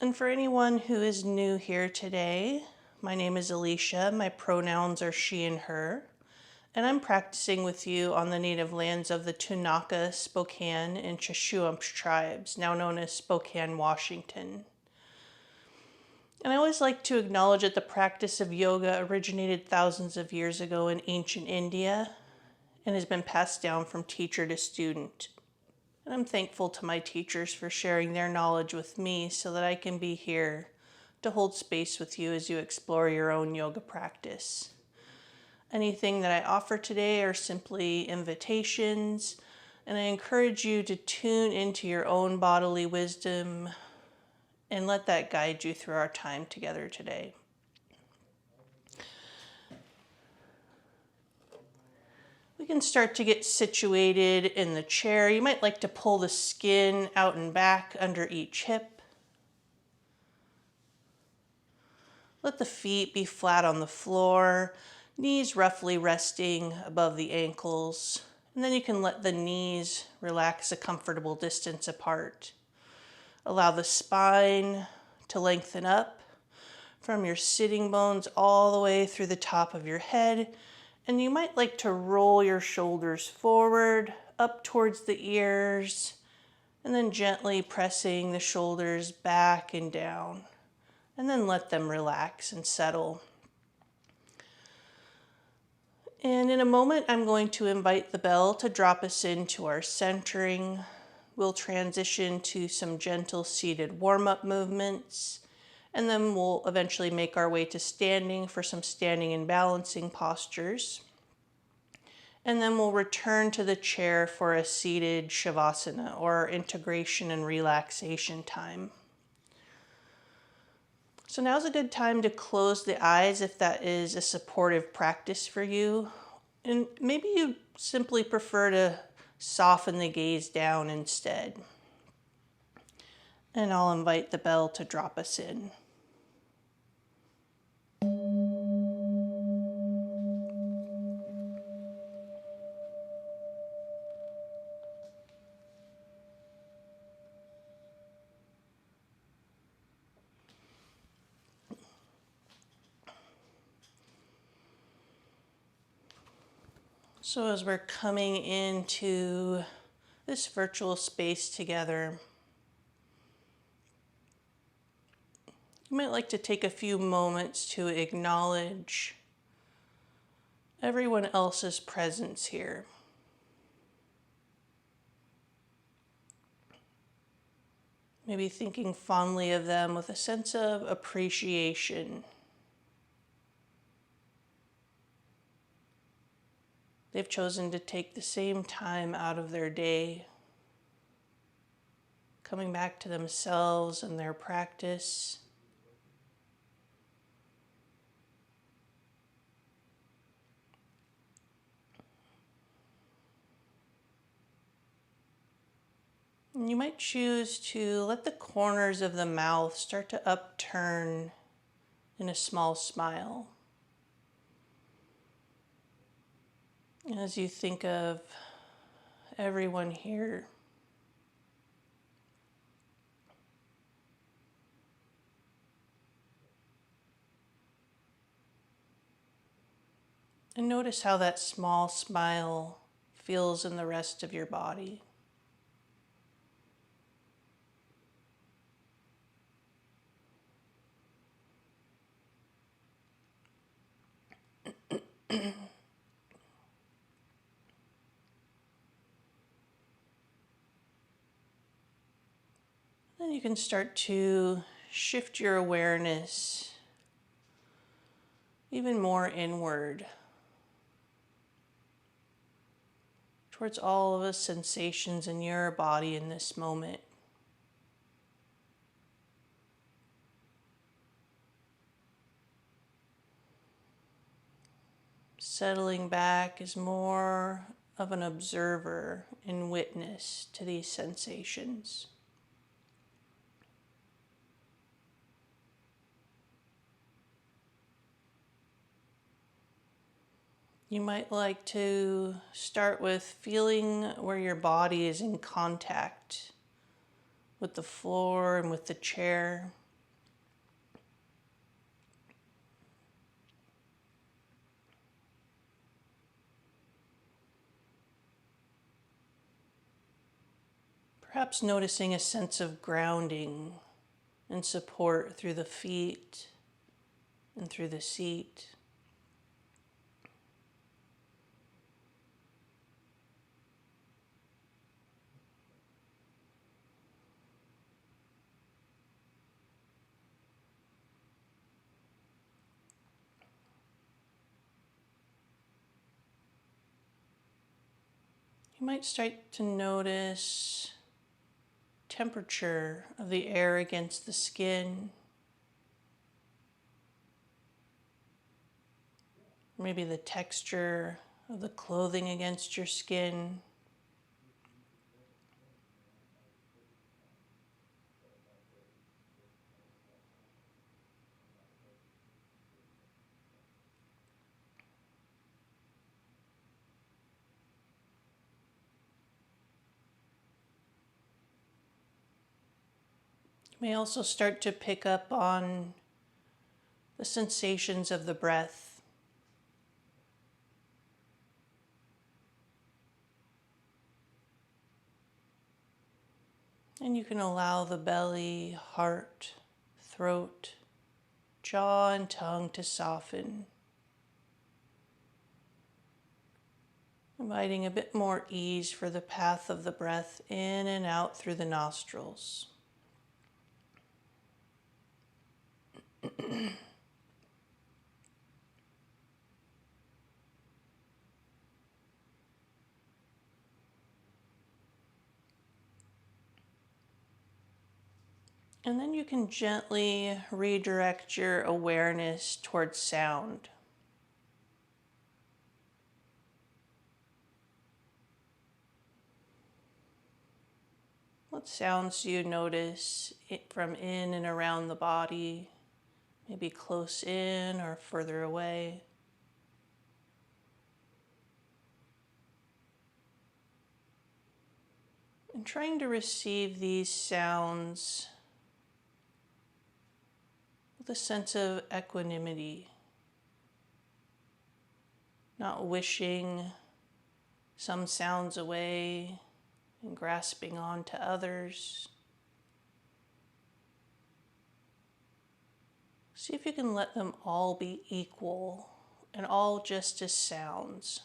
And for anyone who is new here today, my name is Alicia. My pronouns are she and her. And I'm practicing with you on the native lands of the Tunaka, Spokane, and Chashuamps tribes, now known as Spokane, Washington. And I always like to acknowledge that the practice of yoga originated thousands of years ago in ancient India and has been passed down from teacher to student. And I'm thankful to my teachers for sharing their knowledge with me so that I can be here to hold space with you as you explore your own yoga practice. Anything that I offer today are simply invitations, and I encourage you to tune into your own bodily wisdom and let that guide you through our time together today. We can start to get situated in the chair. You might like to pull the skin out and back under each hip. Let the feet be flat on the floor, knees roughly resting above the ankles. And then you can let the knees relax a comfortable distance apart. Allow the spine to lengthen up from your sitting bones all the way through the top of your head. And you might like to roll your shoulders forward, up towards the ears, and then gently pressing the shoulders back and down. And then let them relax and settle. And in a moment, I'm going to invite the bell to drop us into our centering. We'll transition to some gentle seated warm-up movements, and then we'll eventually make our way to standing for some standing and balancing postures. And then we'll return to the chair for a seated shavasana, or integration and relaxation time. So now's a good time to close the eyes if that is a supportive practice for you. And maybe you simply prefer to soften the gaze down instead. And I'll invite the bell to drop us in. So as we're coming into this virtual space together, you might like to take a few moments to acknowledge everyone else's presence here. Maybe thinking fondly of them with a sense of appreciation. They've chosen to take the same time out of their day, coming back to themselves and their practice. And you might choose to let the corners of the mouth start to upturn in a small smile. As you think of everyone here. And notice how that small smile feels in the rest of your body. Then you can start to shift your awareness even more inward towards all of the sensations in your body in this moment. Settling back as more of an observer and witness to these sensations. You might like to start with feeling where your body is in contact with the floor and with the chair. Perhaps noticing a sense of grounding and support through the feet and through the seat. You might start to notice temperature of the air against the skin. Maybe the texture of the clothing against your skin. You may also start to pick up on the sensations of the breath. And you can allow the belly, heart, throat, jaw, and tongue to soften, inviting a bit more ease for the path of the breath in and out through the nostrils. And then you can gently redirect your awareness towards sound. What sounds do you notice from in and around the body, maybe close in or further away? And trying to receive these sounds with a sense of equanimity, not wishing some sounds away and grasping on to others. See if you can let them all be equal and all just as sounds.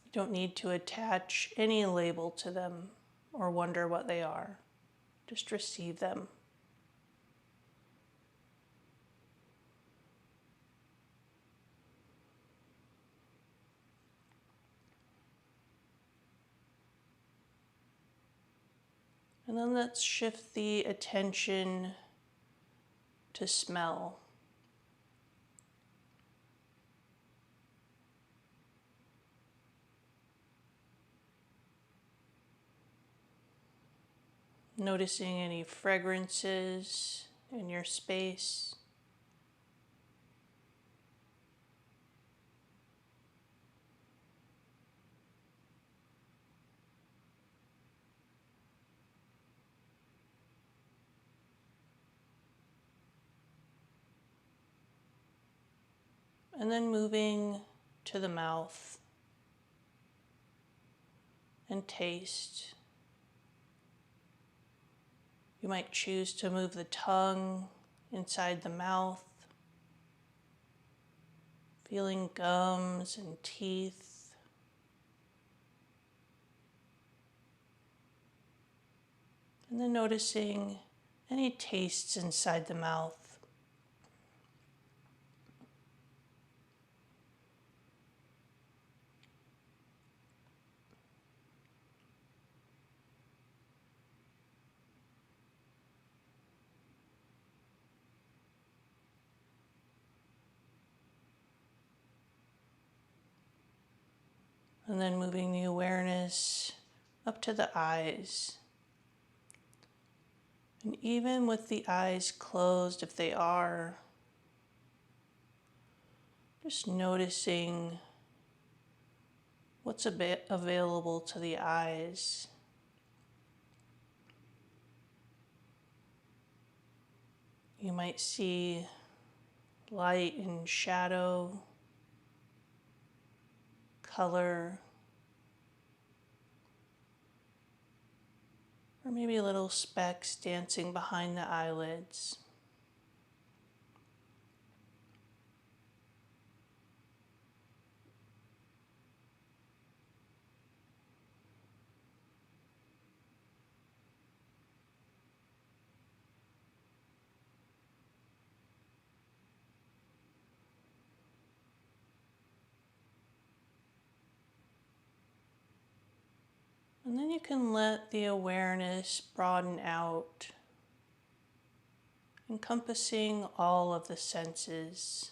You don't need to attach any label to them or wonder what they are. Just receive them. And then let's shift the attention to smell. Noticing any fragrances in your space. And then moving to the mouth and taste. You might choose to move the tongue inside the mouth, feeling gums and teeth. And then noticing any tastes inside the mouth. And then moving the awareness up to the eyes. And even with the eyes closed, if they are, just noticing what's available to the eyes. You might see light and shadow, color, or maybe little specks dancing behind the eyelids. And then you can let the awareness broaden out, encompassing all of the senses.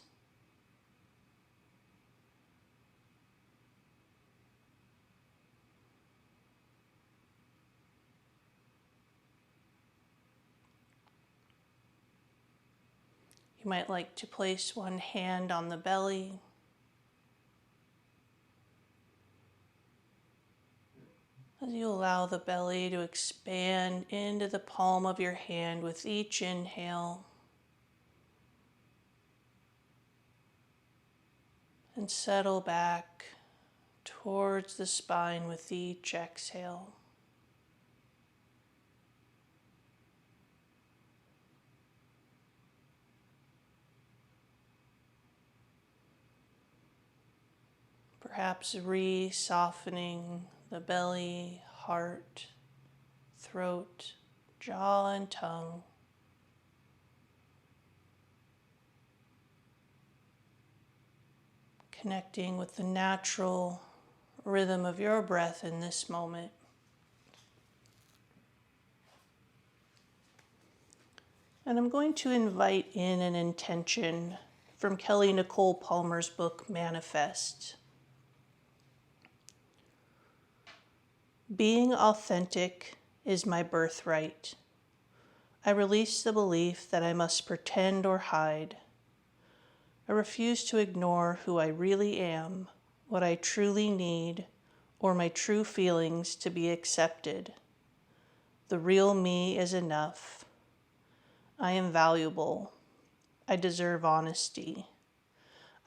You might like to place one hand on the belly, as you allow the belly to expand into the palm of your hand with each inhale, and settle back towards the spine with each exhale. Perhaps re-softening the belly, heart, throat, jaw, and tongue. Connecting with the natural rhythm of your breath in this moment. And I'm going to invite in an intention from Kelly Nicole Palmer's book, Manifest. Being authentic is my birthright. I release the belief that I must pretend or hide. I refuse to ignore who I really am, what I truly need, or my true feelings to be accepted. The real me is enough. I am valuable. I deserve honesty.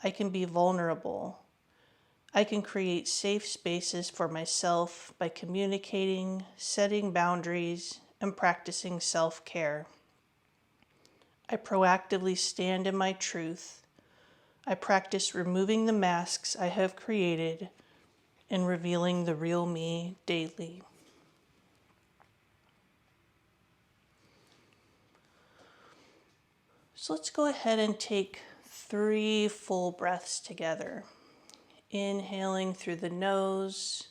I can be vulnerable. I can create safe spaces for myself by communicating, setting boundaries, and practicing self-care. I proactively stand in my truth. I practice removing the masks I have created and revealing the real me daily. So let's go ahead and take 3 full breaths together. Inhaling through the nose,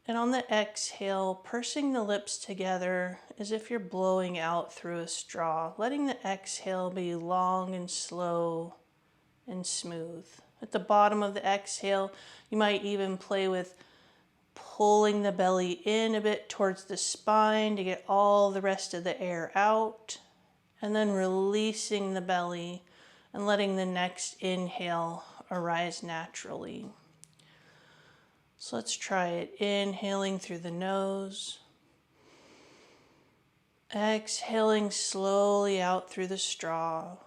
and on the exhale, pursing the lips together as if you're blowing out through a straw, letting the exhale be long and slow and smooth. At the bottom of the exhale, you might even play with pulling the belly in a bit towards the spine to get all the rest of the air out, and then releasing the belly and letting the next inhale arise naturally. So let's try it. Inhaling through the nose. Exhaling slowly out through the straw.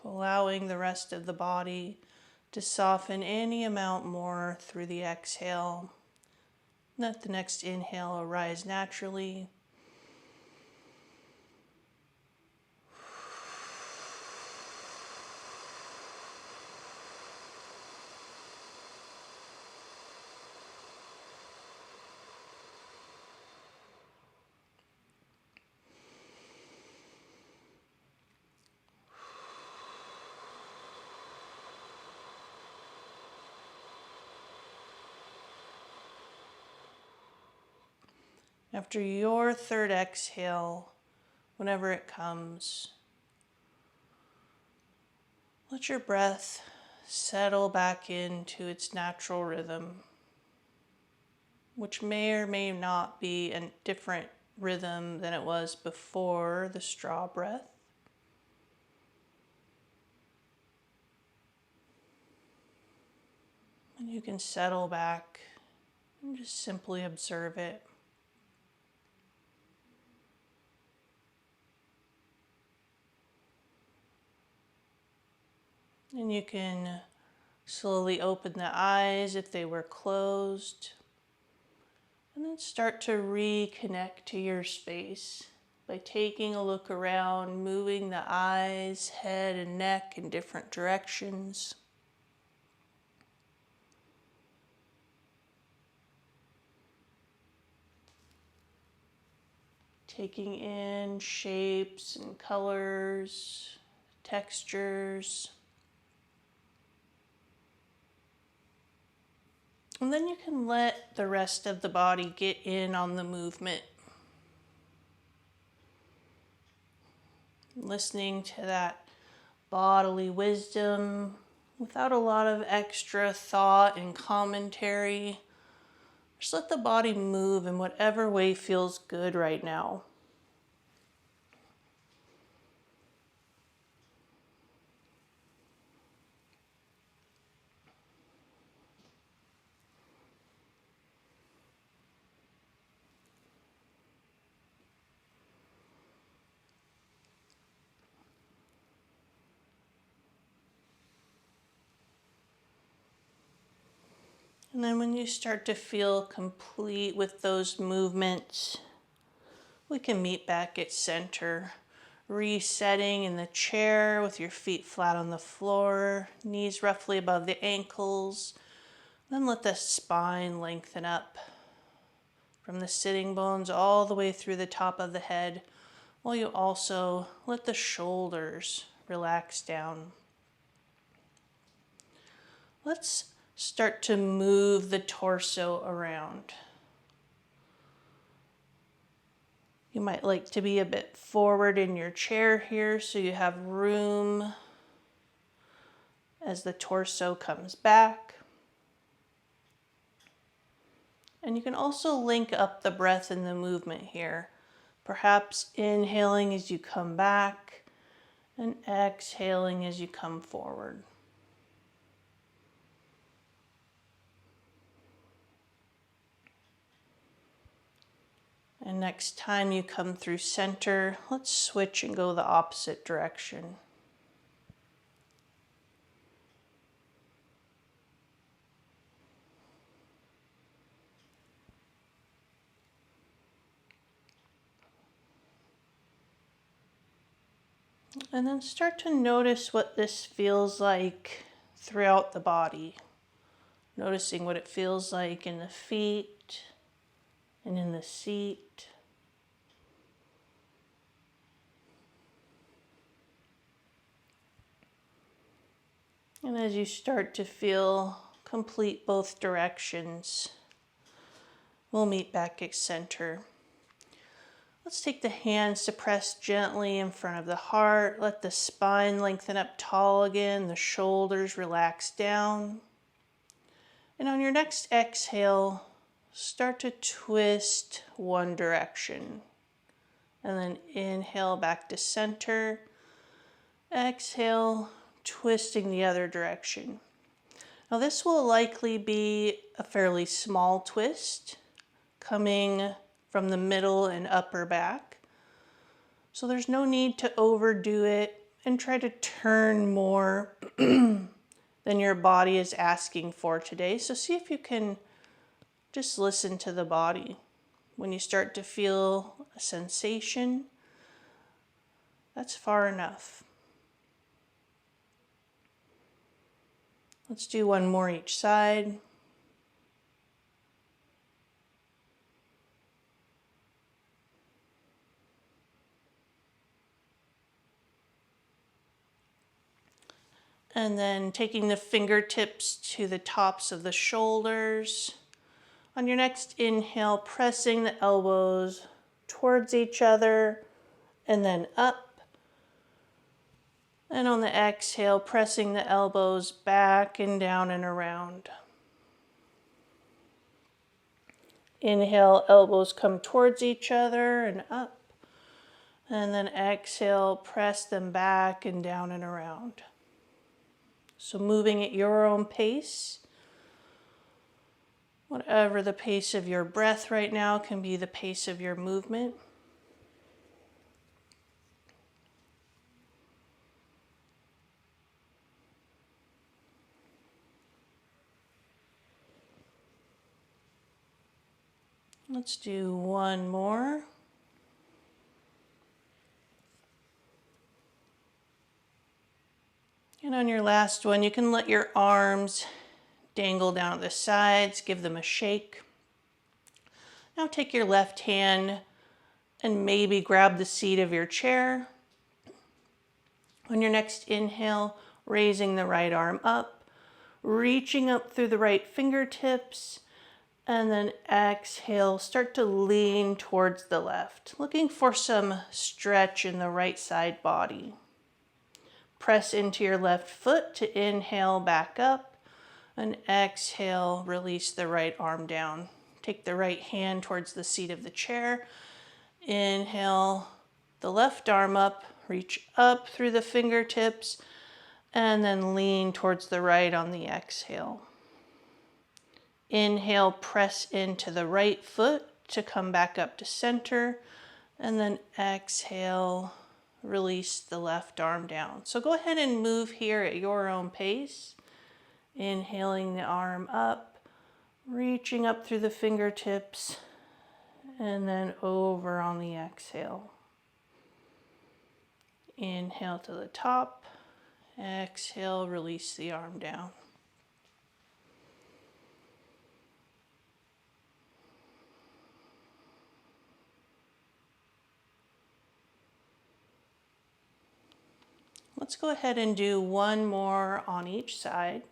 Allowing the rest of the body to soften any amount more through the exhale. Let the next inhale arise naturally. After your third exhale, whenever it comes, let your breath settle back into its natural rhythm, which may or may not be a different rhythm than it was before the straw breath. And you can settle back and just simply observe it. And you can slowly open the eyes if they were closed. And then start to reconnect to your space by taking a look around, moving the eyes, head, and neck in different directions. Taking in shapes and colors, textures. And then you can let the rest of the body get in on the movement. Listening to that bodily wisdom without a lot of extra thought and commentary. Just let the body move in whatever way feels good right now. And then when you start to feel complete with those movements, we can meet back at center, resetting in the chair with your feet flat on the floor, knees roughly above the ankles. Then let the spine lengthen up from the sitting bones all the way through the top of the head, while you also let the shoulders relax down. Let's start to move the torso around. You might like to be a bit forward in your chair here so you have room as the torso comes back. And you can also link up the breath and the movement here. Perhaps inhaling as you come back and exhaling as you come forward. And next time you come through center, let's switch and go the opposite direction. And then start to notice what this feels like throughout the body. Noticing what it feels like in the feet and in the seat. And as you start to feel complete both directions, we'll meet back at center. Let's take the hands to press gently in front of the heart. Let the spine lengthen up tall again, the shoulders relax down. And on your next exhale, start to twist one direction. And then inhale back to center. Exhale, twisting the other direction. Now this will likely be a fairly small twist coming from the middle and upper back. So there's no need to overdo it and try to turn more than your body is asking for today. So see if you can just listen to the body. When you start to feel a sensation, that's far enough. Let's do one more each side. And then taking the fingertips to the tops of the shoulders. On your next inhale, pressing the elbows towards each other and then up. And on the exhale, pressing the elbows back and down and around. Inhale, elbows come towards each other and up. And then exhale, press them back and down and around. So moving at your own pace. Whatever the pace of your breath right now can be the pace of your movement. Let's do one more. And on your last one, you can let your arms dangle down at the sides, give them a shake. Now take your left hand and maybe grab the seat of your chair. On your next inhale, raising the right arm up, reaching up through the right fingertips, and then exhale, start to lean towards the left, looking for some stretch in the right side body. Press into your left foot to inhale back up, and exhale, release the right arm down. Take the right hand towards the seat of the chair. Inhale the left arm up, reach up through the fingertips, and then lean towards the right on the exhale. Inhale, press into the right foot to come back up to center, and then exhale, release the left arm down. So go ahead and move here at your own pace. Inhaling the arm up, reaching up through the fingertips, and then over on the exhale. Inhale to the top, exhale, release the arm down. Let's go ahead and do one more on each side.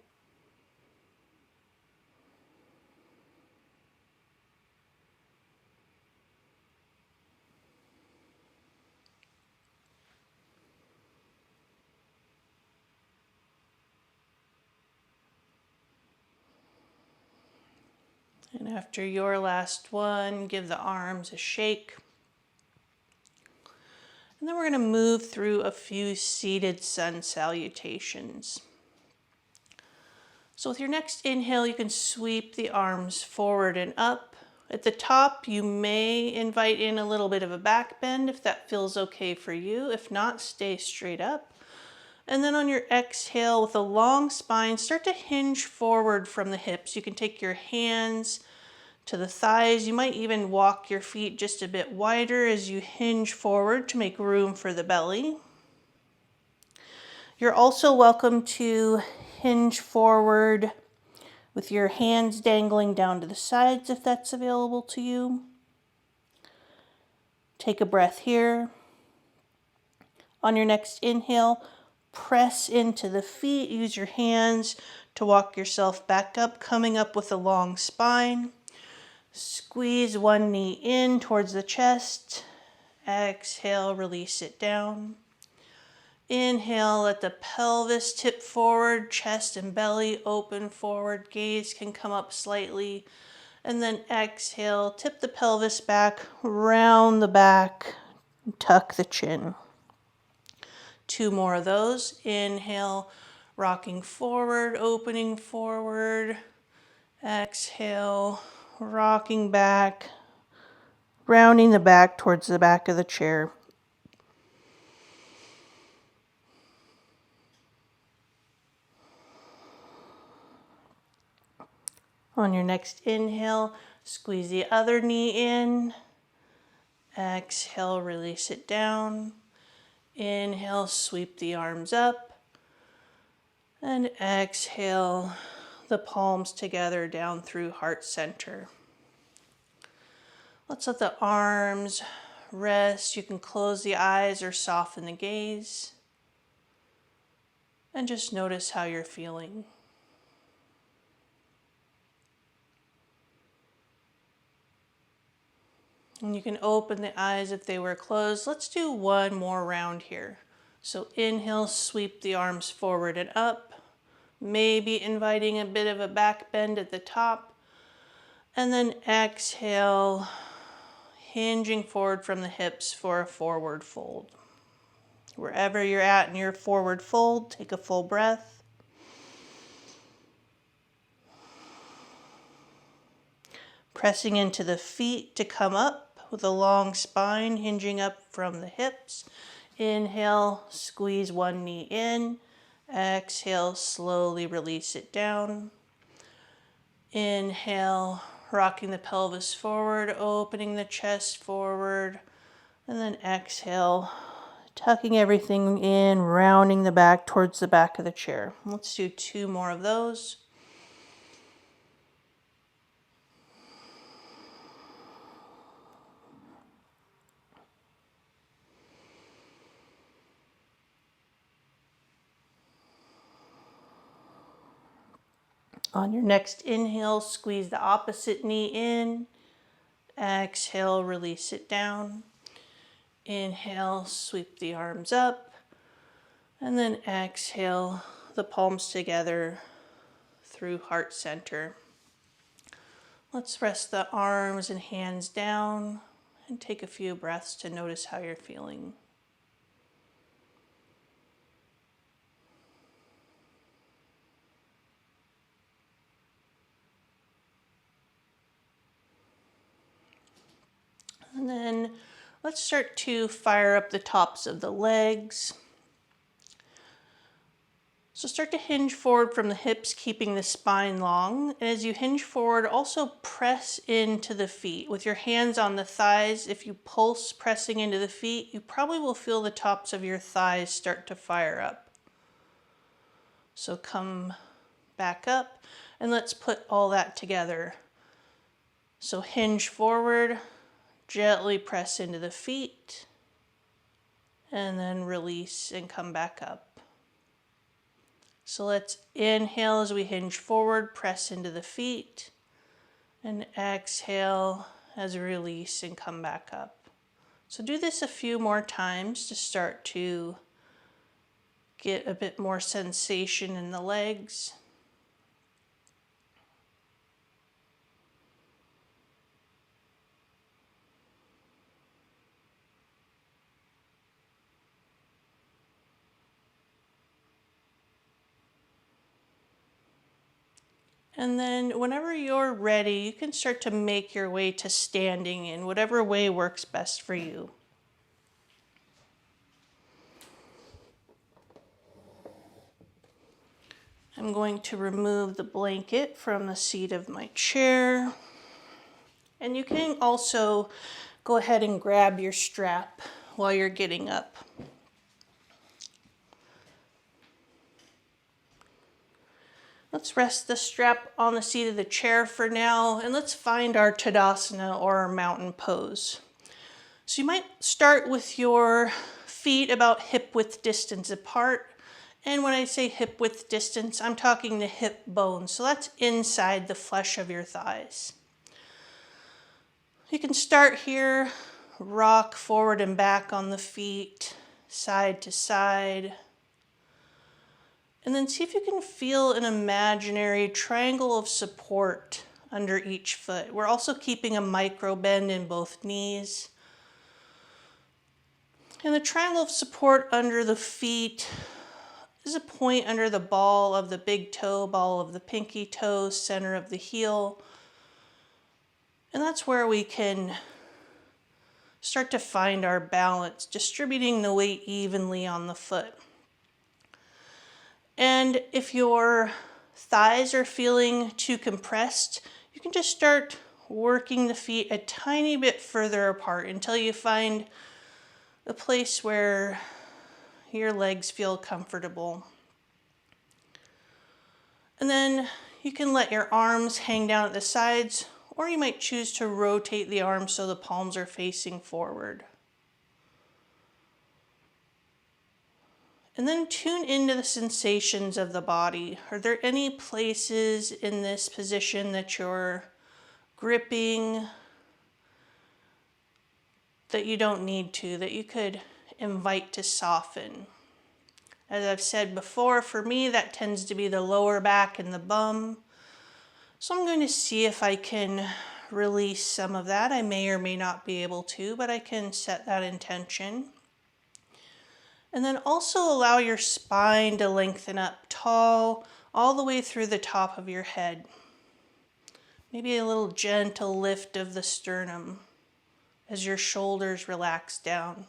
And after your last one, give the arms a shake. And then we're going to move through a few seated sun salutations. So with your next inhale, you can sweep the arms forward and up. At the top, you may invite in a little bit of a back bend if that feels okay for you. If not, stay straight up. And then on your exhale, with a long spine, start to hinge forward from the hips. You can take your hands to the thighs. You might even walk your feet just a bit wider as you hinge forward to make room for the belly. You're also welcome to hinge forward with your hands dangling down to the sides if that's available to you. Take a breath here. On your next inhale, press into the feet. Use your hands to walk yourself back up, coming up with a long spine. Squeeze one knee in towards the chest. Exhale, release it down. Inhale, let the pelvis tip forward, chest and belly open forward, gaze can come up slightly. And then exhale, tip the pelvis back, round the back, tuck the chin. Two more of those. Inhale, rocking forward, opening forward. Exhale, rocking back, rounding the back towards the back of the chair. On your next inhale, squeeze the other knee in. Exhale, release it down. Inhale, sweep the arms up. And exhale, the palms together down through heart center. Let's let the arms rest. You can close the eyes or soften the gaze. And just notice how you're feeling. And you can open the eyes if they were closed. Let's do one more round here. So inhale, sweep the arms forward and up. Maybe inviting a bit of a back bend at the top. And then exhale, hinging forward from the hips for a forward fold. Wherever you're at in your forward fold, take a full breath. Pressing into the feet to come up with a long spine, hinging up from the hips. Inhale, squeeze one knee in. Exhale, slowly release it down. Inhale, rocking the pelvis forward, opening the chest forward, and then exhale, tucking everything in, rounding the back towards the back of the chair. Let's do 2 more of those. On your next inhale, squeeze the opposite knee in. Exhale, release it down. Inhale, sweep the arms up. And then exhale, the palms together through heart center. Let's rest the arms and hands down and take a few breaths to notice how you're feeling. And then let's start to fire up the tops of the legs. So start to hinge forward from the hips, keeping the spine long. And as you hinge forward, also press into the feet. With your hands on the thighs, if you pulse pressing into the feet, you probably will feel the tops of your thighs start to fire up. So come back up and let's put all that together. So hinge forward, gently press into the feet, and then release and come back up. So let's inhale as we hinge forward, press into the feet, and exhale as we release and come back up. So do this a few more times to start to get a bit more sensation in the legs. And then whenever you're ready, you can start to make your way to standing in whatever way works best for you. I'm going to remove the blanket from the seat of my chair. And you can also go ahead and grab your strap while you're getting up. Let's rest the strap on the seat of the chair for now, and let's find our Tadasana or our mountain pose. So you might start with your feet about hip width distance apart. And when I say hip width distance, I'm talking the hip bone. So that's inside the flesh of your thighs. You can start here, rock forward and back on the feet, side to side. And then see if you can feel an imaginary triangle of support under each foot. We're also keeping a micro bend in both knees. And the triangle of support under the feet is a point under the ball of the big toe, ball of the pinky toe, center of the heel. And that's where we can start to find our balance, distributing the weight evenly on the foot. And if your thighs are feeling too compressed, you can just start working the feet a tiny bit further apart until you find a place where your legs feel comfortable. And then you can let your arms hang down at the sides, or you might choose to rotate the arms so the palms are facing forward. And then tune into the sensations of the body. Are there any places in this position that you're gripping that you don't need to, that you could invite to soften? As I've said before, for me, that tends to be the lower back and the bum. So I'm going to see if I can release some of that. I may or may not be able to, but I can set that intention. And then also allow your spine to lengthen up tall all the way through the top of your head. Maybe a little gentle lift of the sternum as your shoulders relax down.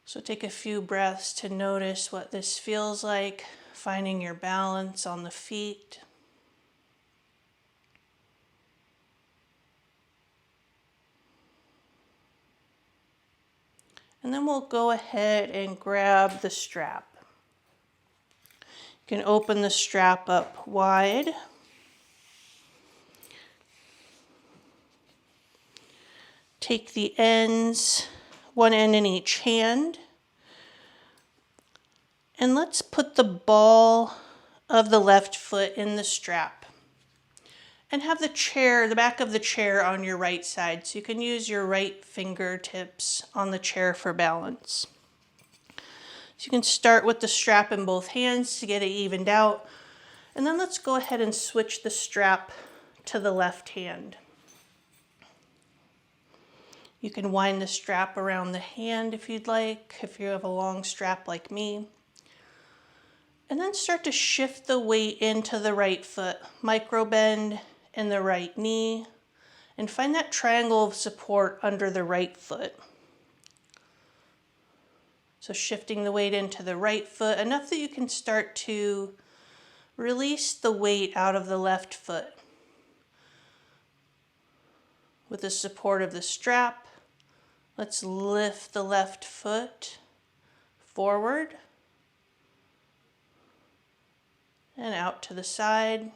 So take a few breaths to notice what this feels like, finding your balance on the feet. And then we'll go ahead and grab the strap. You can open the strap up wide. Take the ends, one end in each hand. And let's put the ball of the left foot in the strap. And have the chair, the back of the chair on your right side. So you can use your right fingertips on the chair for balance. So you can start with the strap in both hands to get it evened out. And then let's go ahead and switch the strap to the left hand. You can wind the strap around the hand if you'd like, if you have a long strap like me. And then start to shift the weight into the right foot, micro bend in the right knee, and find that triangle of support under the right foot. So shifting the weight into the right foot, enough that you can start to release the weight out of the left foot. With the support of the strap, let's lift the left foot forward and out to the side.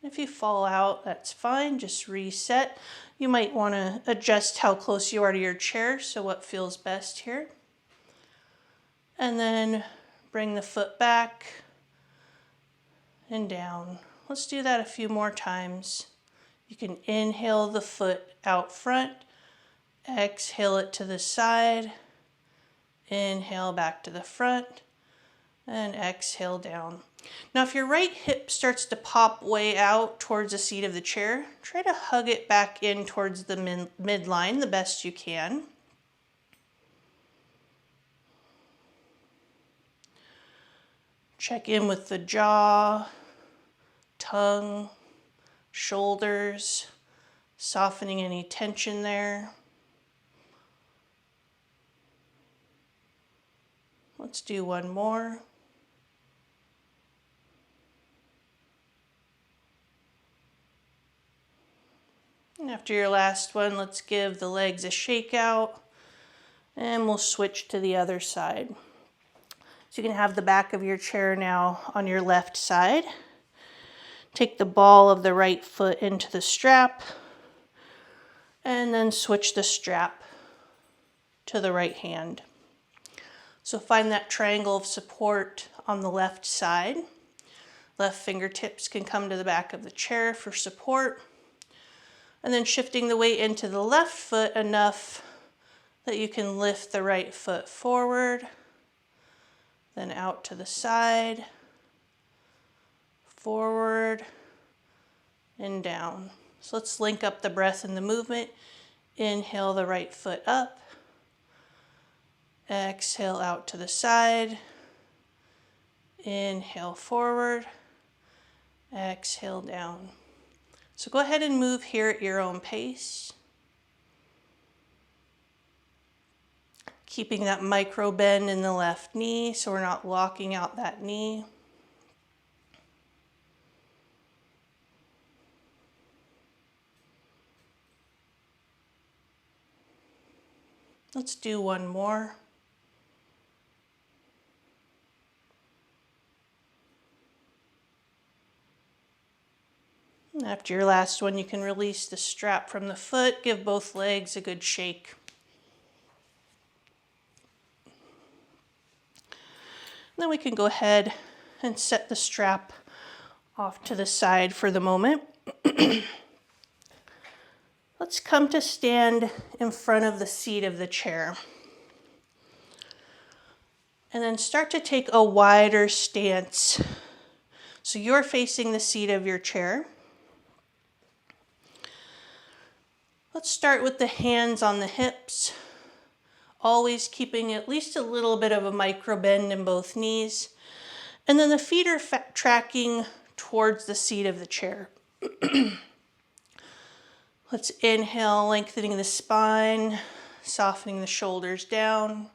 If you fall out, that's fine, just reset. You might want to adjust how close you are to your chair, so what feels best here. And then bring the foot back and down. Let's do that a few more times. You can inhale the foot out front, exhale it to the side, inhale back to the front, and exhale down. Now if your right hip starts to pop way out towards the seat of the chair, try to hug it back in towards the midline the best you can. Check in with the jaw, tongue, shoulders, softening any tension there. Let's do one more. And after your last one, let's give the legs a shake out and we'll switch to the other side. So you can have the back of your chair now on your left side. Take the ball of the right foot into the strap and then switch the strap to the right hand. So find that triangle of support on the left side. Left fingertips can come to the back of the chair for support. And then shifting the weight into the left foot enough that you can lift the right foot forward, then out to the side, forward, and down. So let's link up the breath and the movement. Inhale the right foot up, exhale out to the side, inhale forward, exhale down. So go ahead and move here at your own pace. Keeping that micro bend in the left knee so we're not locking out that knee. Let's do one more. And after your last one, you can release the strap from the foot, give both legs a good shake. And then we can go ahead and set the strap off to the side for the moment. Let's come to stand in front of the seat of the chair. And then start to take a wider stance. So you're facing the seat of your chair. Let's start with the hands on the hips, always keeping at least a little bit of a micro bend in both knees. And then the feet are tracking towards the seat of the chair. Let's inhale, lengthening the spine, softening the shoulders down.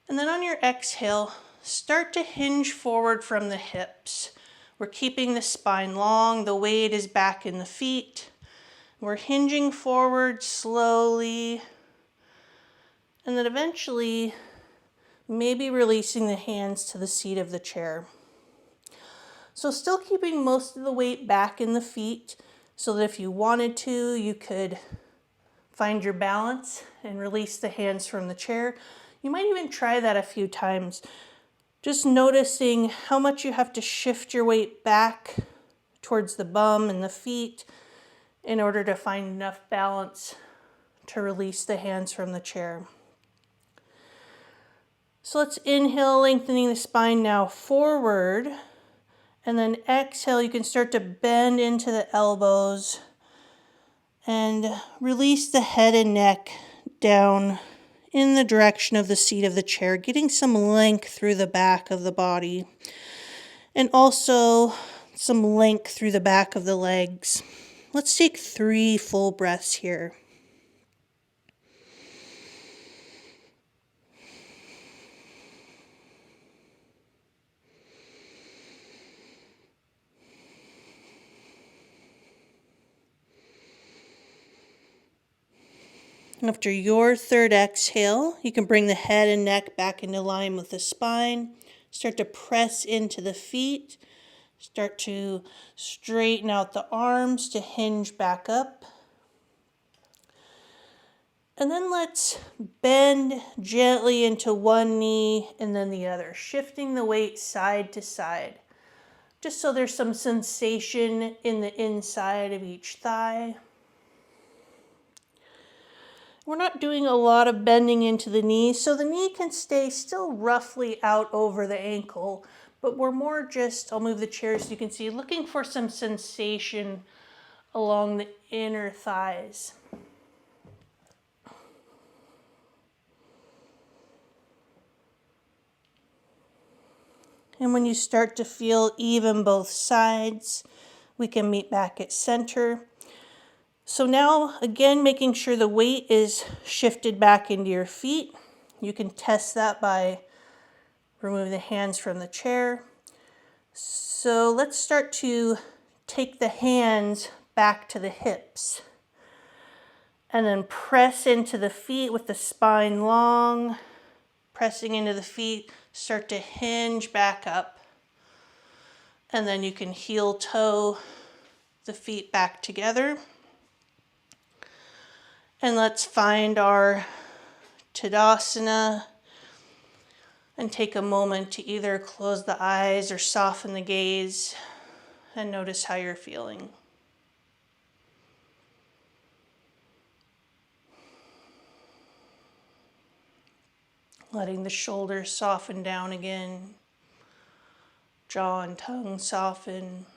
And then on your exhale, start to hinge forward from the hips. We're keeping the spine long, the weight is back in the feet. We're hinging forward slowly And then eventually, maybe releasing the hands to the seat of the chair. So still keeping most of the weight back in the feet, so that if you wanted to, you could find your balance and release the hands from the chair. You might even try that a few times. Just noticing how much you have to shift your weight back towards the bum and the feet in order to find enough balance to release the hands from the chair. So let's inhale, lengthening the spine now forward, and then exhale, you can start to bend into the elbows and release the head and neck down in the direction of the seat of the chair, getting some length through the back of the body and also some length through the back of the legs. Let's take 3 full breaths here. After your third exhale, you can bring the head and neck back into line with the spine. Start to press into the feet. Start to straighten out the arms to hinge back up. And then let's bend gently into one knee and then the other, shifting the weight side to side, just so there's some sensation in the inside of each thigh. We're not doing a lot of bending into the knee, so the knee can stay still roughly out over the ankle, but we're more just, I'll move the chair so you can see, looking for some sensation along the inner thighs. And when you start to feel even both sides, we can meet back at center. So now, again, making sure the weight is shifted back into your feet. You can test that by removing the hands from the chair. So let's start to take the hands back to the hips. And then press into the feet with the spine long. Pressing into the feet, start to hinge back up. And then you can heel toe the feet back together. And let's find our Tadasana and take a moment to either close the eyes or soften the gaze and notice how you're feeling. Letting the shoulders soften down again, jaw and tongue soften.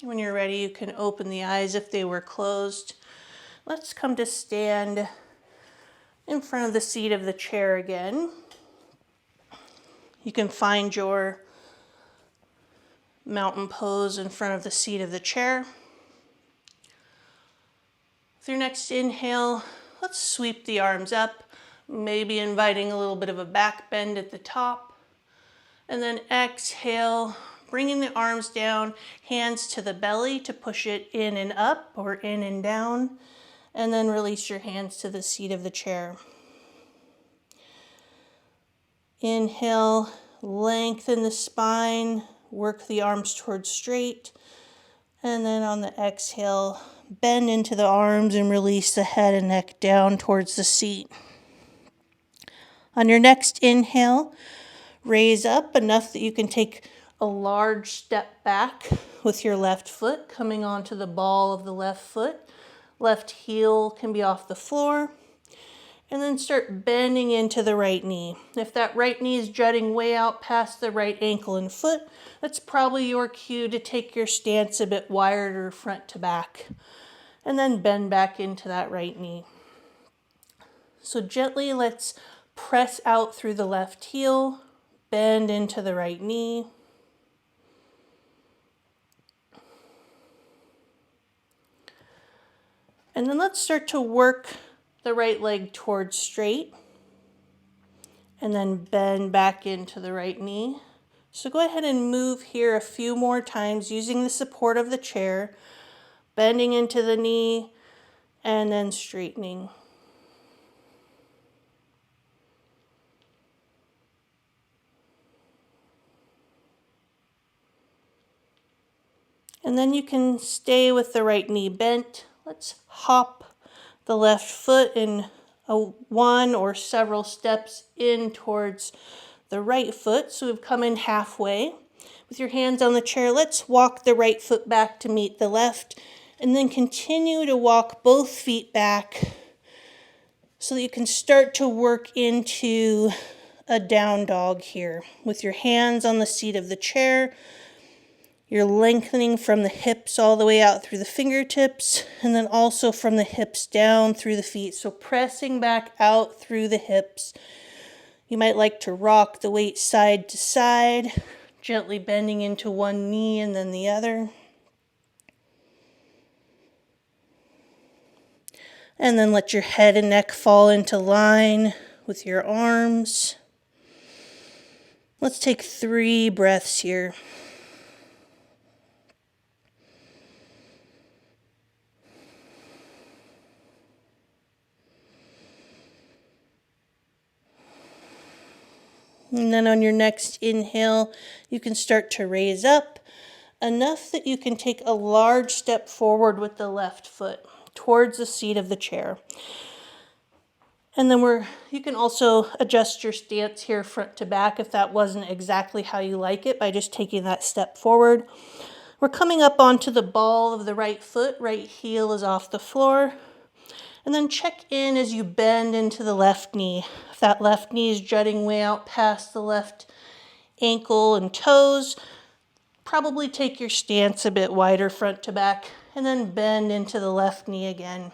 When you're ready, you can open the eyes if they were closed. Let's come to stand in front of the seat of the chair again. You can find your mountain pose in front of the seat of the chair. With your next inhale, let's sweep the arms up, maybe inviting a little bit of a back bend at the top. And then exhale, bringing the arms down, hands to the belly to push it in and up or in and down, and then release your hands to the seat of the chair. Inhale, lengthen the spine, work the arms towards straight, and then on the exhale, bend into the arms and release the head and neck down towards the seat. On your next inhale, raise up enough that you can take a large step back with your left foot coming onto the ball of the left foot. Left heel can be off the floor. And then start bending into the right knee. If that right knee is jutting way out past the right ankle and foot, that's probably your cue to take your stance a bit wider front to back. And then bend back into that right knee. So gently let's press out through the left heel, bend into the right knee. And then let's start to work the right leg towards straight. And then bend back into the right knee. So go ahead and move here a few more times using the support of the chair, bending into the knee and then straightening. And then you can stay with the right knee bent. Let's hop the left foot in one or several steps in towards the right foot. So we've come in halfway. With your hands on the chair, let's walk the right foot back to meet the left, and then continue to walk both feet back so that you can start to work into a down dog here. With your hands on the seat of the chair, you're lengthening from the hips all the way out through the fingertips, and then also from the hips down through the feet. So pressing back out through the hips. You might like to rock the weight side to side, gently bending into one knee and then the other. And then let your head and neck fall into line with your arms. Let's take 3 breaths here. And then on your next inhale, you can start to raise up enough that you can take a large step forward with the left foot towards the seat of the chair. And then you can also adjust your stance here front to back if that wasn't exactly how you like it by just taking that step forward. We're coming up onto the ball of the right foot. Right heel is off the floor. And then check in as you bend into the left knee. If that left knee is jutting way out past the left ankle and toes, probably take your stance a bit wider front to back and then bend into the left knee again.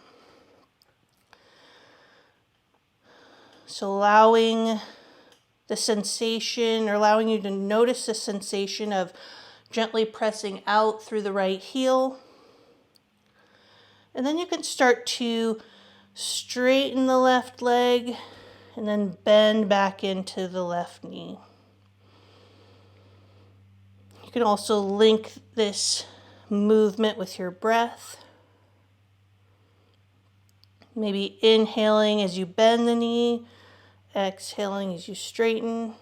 So allowing the sensation, or allowing you to notice the sensation of gently pressing out through the right heel. And then you can start to straighten the left leg and then bend back into the left knee. You can also link this movement with your breath. Maybe inhaling as you bend the knee, exhaling as you straighten.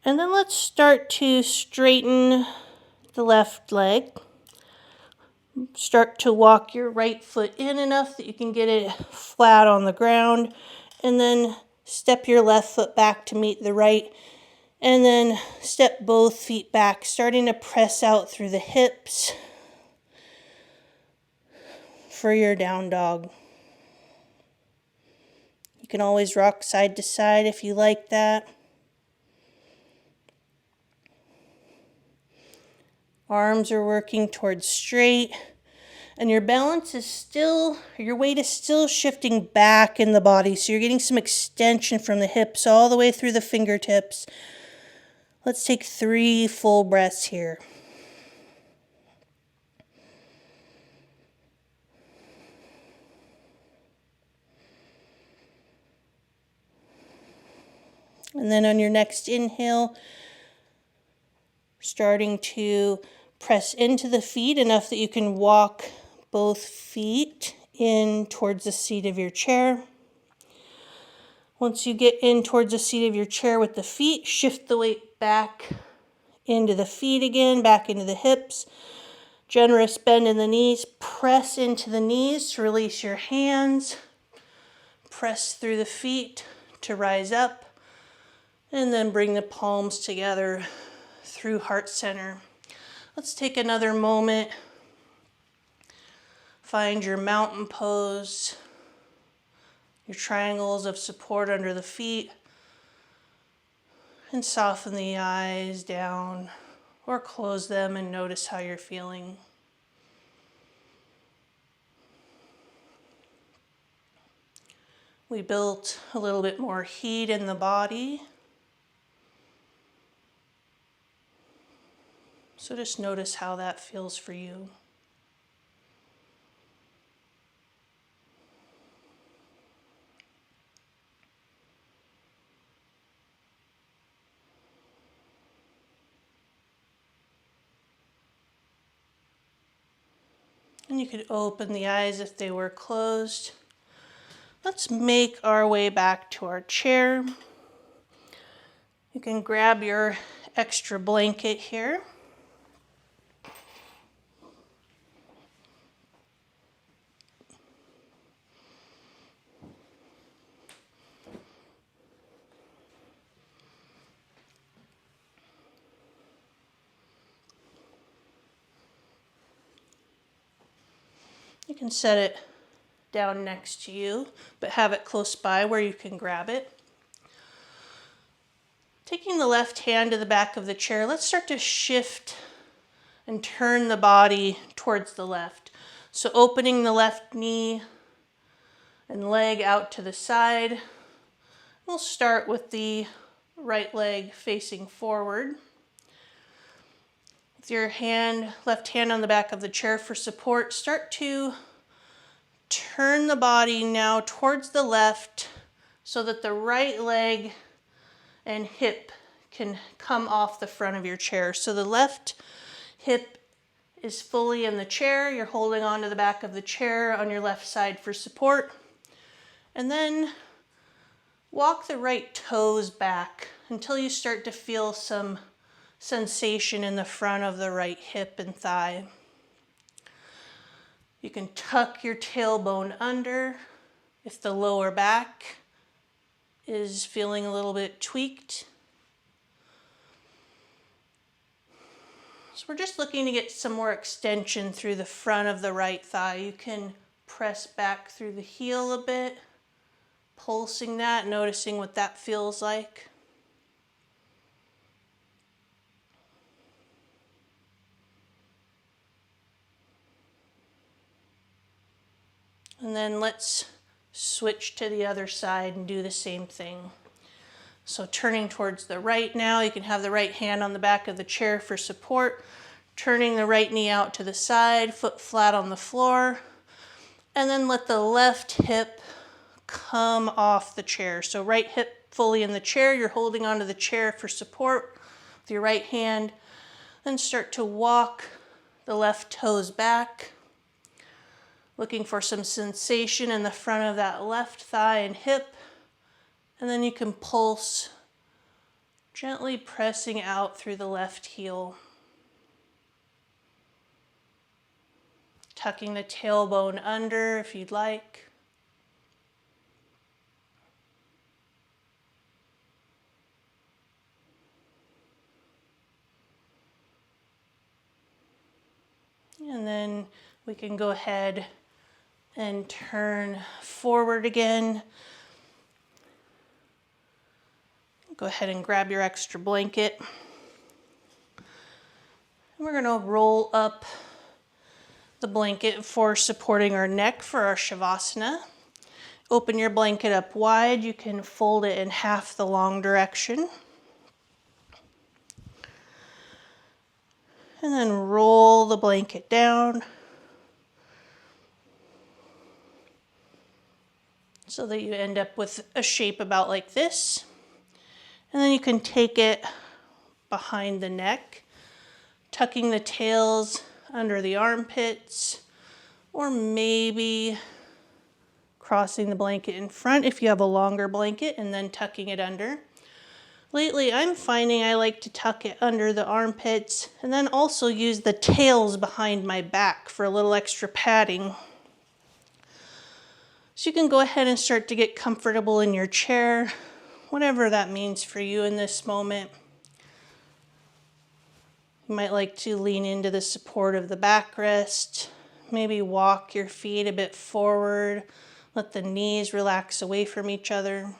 And then let's start to straighten the left leg. Start to walk your right foot in enough that you can get it flat on the ground. And then step your left foot back to meet the right. And then step both feet back, starting to press out through the hips for your down dog. You can always rock side to side if you like that. Arms are working towards straight, and your balance is still, your weight is still shifting back in the body, so you're getting some extension from the hips all the way through the fingertips. Let's take 3 full breaths here. And then on your next inhale, starting to press into the feet enough that you can walk both feet in towards the seat of your chair. Once you get in towards the seat of your chair with the feet, shift the weight back into the feet again, back into the hips. Generous bend in the knees. Press into the knees to release your hands. Press through the feet to rise up. And then bring the palms together through heart center. Let's take another moment. Find your mountain pose, your triangles of support under the feet, and soften the eyes down or close them and notice how you're feeling. We built a little bit more heat in the body. So just notice how that feels for you. And you could open the eyes if they were closed. Let's make our way back to our chair. You can grab your extra blanket here. You can set it down next to you, but have it close by where you can grab it. Taking the left hand to the back of the chair, let's start to shift and turn the body towards the left. So opening the left knee and leg out to the side. We'll start with the right leg facing forward. With your left hand on the back of the chair for support, start to turn the body now towards the left so that the right leg and hip can come off the front of your chair. So the left hip is fully in the chair. You're holding onto the back of the chair on your left side for support. And then walk the right toes back until you start to feel some sensation in the front of the right hip and thigh. You can tuck your tailbone under if the lower back is feeling a little bit tweaked. So we're just looking to get some more extension through the front of the right thigh. You can press back through the heel a bit, pulsing that, noticing what that feels like. And then let's switch to the other side and do the same thing. So turning towards the right now, you can have the right hand on the back of the chair for support, turning the right knee out to the side, foot flat on the floor, and then let the left hip come off the chair. So right hip fully in the chair, you're holding onto the chair for support with your right hand. Then start to walk the left toes back, looking for some sensation in the front of that left thigh and hip. And then you can pulse, gently pressing out through the left heel. Tucking the tailbone under if you'd like. And then we can go ahead and turn forward again. Go ahead and grab your extra blanket. And we're going to roll up the blanket for supporting our neck for our Shavasana. Open your blanket up wide. You can fold it in half the long direction. And then roll the blanket down so that you end up with a shape about like this. And then you can take it behind the neck, tucking the tails under the armpits, or maybe crossing the blanket in front if you have a longer blanket and then tucking it under. Lately, I'm finding I like to tuck it under the armpits and then also use the tails behind my back for a little extra padding. So you can go ahead and start to get comfortable in your chair, whatever that means for you in this moment. You might like to lean into the support of the backrest, maybe walk your feet a bit forward, let the knees relax away from each other.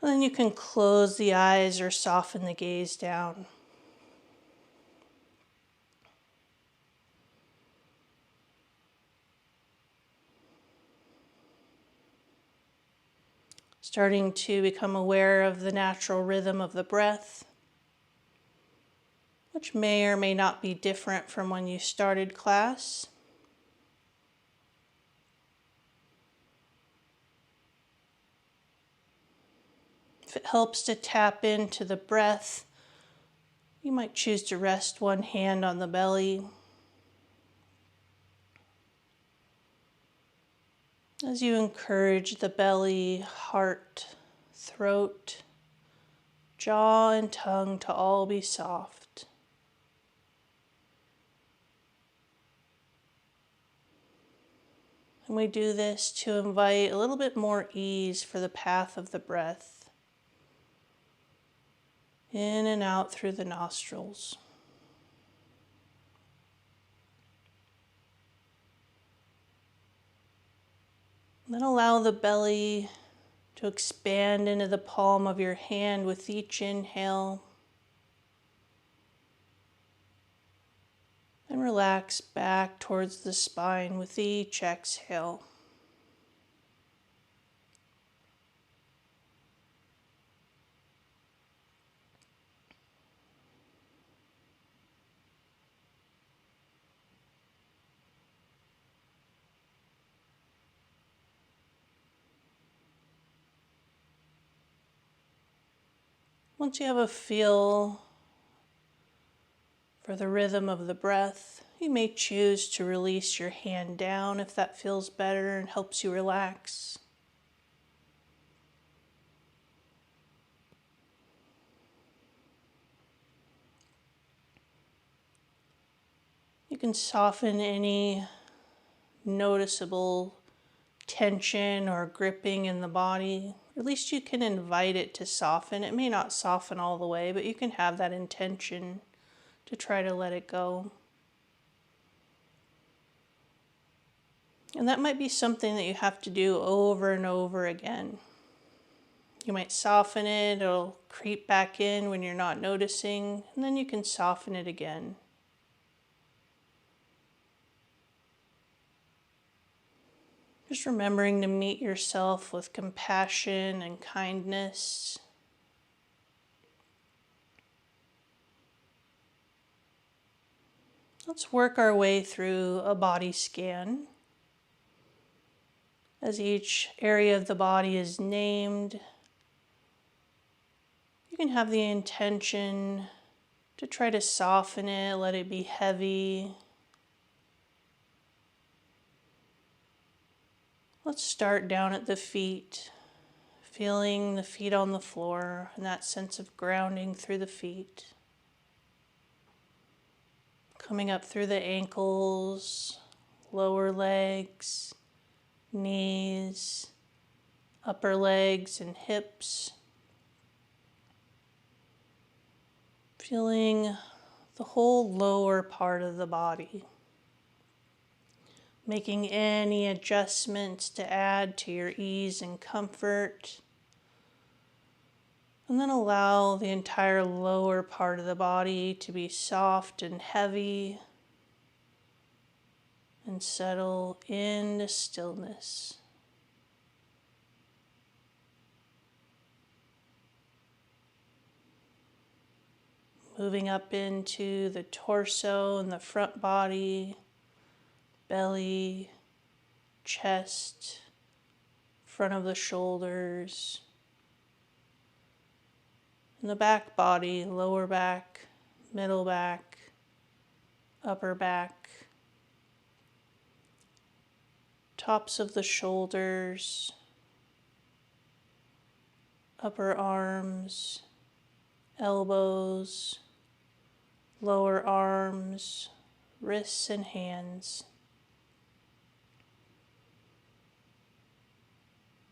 And then you can close the eyes or soften the gaze down. Starting to become aware of the natural rhythm of the breath. which may or may not be different from when you started class. If it helps to tap into the breath, you might choose to rest one hand on the belly. As you encourage the belly, heart, throat, jaw, and tongue to all be soft. And we do this to invite a little bit more ease for the path of the breath, in and out through the nostrils. Then allow the belly to expand into the palm of your hand with each inhale. And relax back towards the spine with each exhale. Once you have a feel for the rhythm of the breath, you may choose to release your hand down if that feels better and helps you relax. You can soften any noticeable tension or gripping in the body. At least you can invite it to soften. It may not soften all the way, but you can have that intention to try to let it go. And that might be something that you have to do over and over again. You might soften it, it'll creep back in when you're not noticing, and then you can soften it again. Just remembering to meet yourself with compassion and kindness. Let's work our way through a body scan. As each area of the body is named, you can have the intention to try to soften it, let it be heavy. Let's start down at the feet, feeling the feet on the floor and that sense of grounding through the feet. Coming up through the ankles, lower legs, knees, upper legs and hips. Feeling the whole lower part of the body. Making any adjustments to add to your ease and comfort. And then allow the entire lower part of the body to be soft and heavy. And settle into stillness. Moving up into the torso and the front body. Belly, chest, front of the shoulders, and the back body, lower back, middle back, upper back, tops of the shoulders, upper arms, elbows, lower arms, wrists and hands.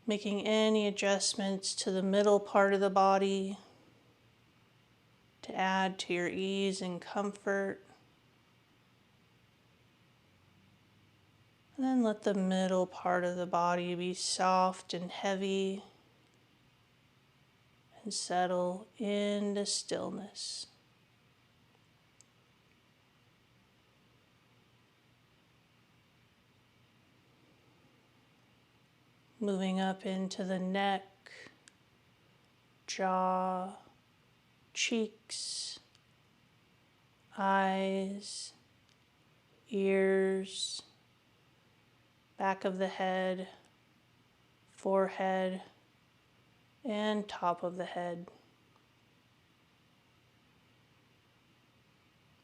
Making any adjustments to the middle part of the body to add to your ease and comfort. And then let the middle part of the body be soft and heavy and settle into stillness. Moving up into the neck, jaw, cheeks, eyes, ears, back of the head, forehead, and top of the head.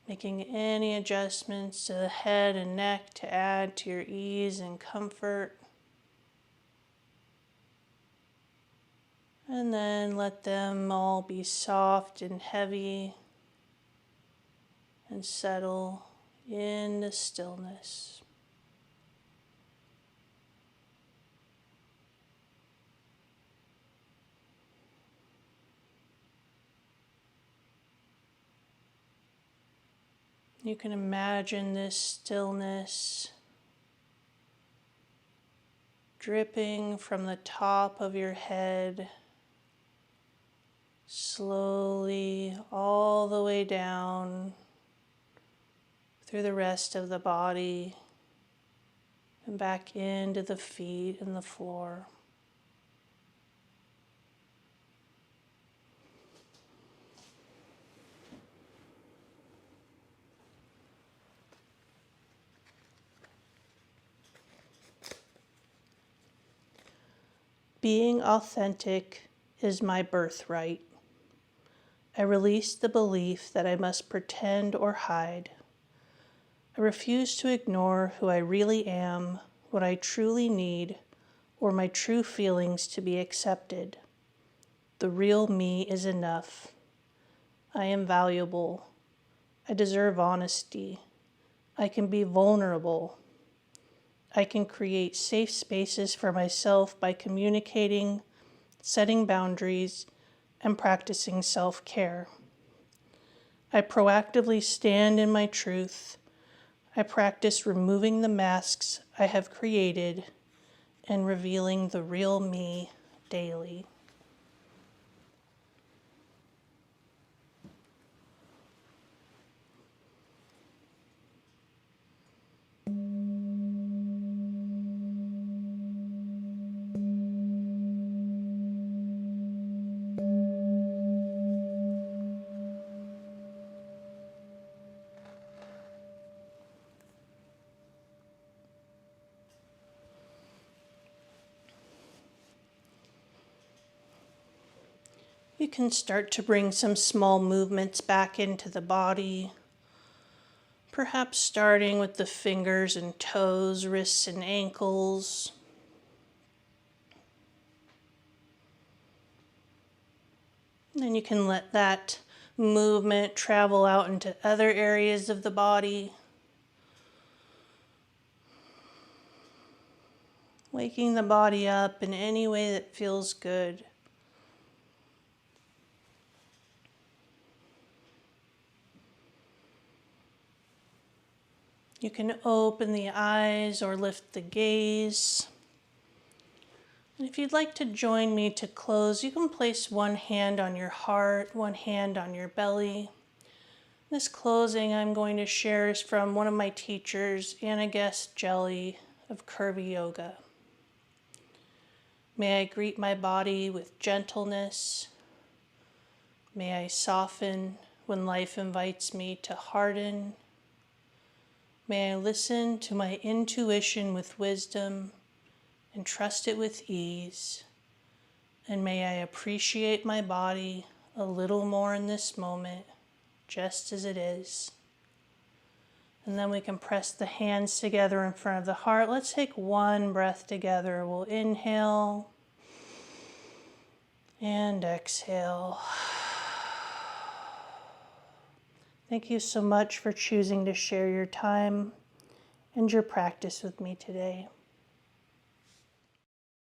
Making any adjustments to the head and neck to add to your ease and comfort. And then let them all be soft and heavy and settle into stillness. You can imagine this stillness dripping from the top of your head, slowly all the way down through the rest of the body and back into the feet and the floor. Being authentic is my birthright. I release the belief that I must pretend or hide. I refuse to ignore who I really am, what I truly need, or my true feelings to be accepted. The real me is enough. I am valuable. I deserve honesty. I can be vulnerable. I can create safe spaces for myself by communicating, setting boundaries, and practicing self-care. I proactively stand in my truth. I practice removing the masks I have created and revealing the real me daily. You can start to bring some small movements back into the body, perhaps starting with the fingers and toes, wrists and ankles. Then you can let that movement travel out into other areas of the body, waking the body up in any way that feels good. You can open the eyes or lift the gaze. And if you'd like to join me to close, you can place one hand on your heart, one hand on your belly. This closing I'm going to share is from one of my teachers, Anna Guest Jelly of Curvy Yoga. May I greet my body with gentleness. May I soften when life invites me to harden. May I listen to my intuition with wisdom and trust it with ease. And may I appreciate my body a little more in this moment, just as it is. And then we can press the hands together in front of the heart. Let's take one breath together. We'll inhale and exhale. Thank you so much for choosing to share your time and your practice with me today.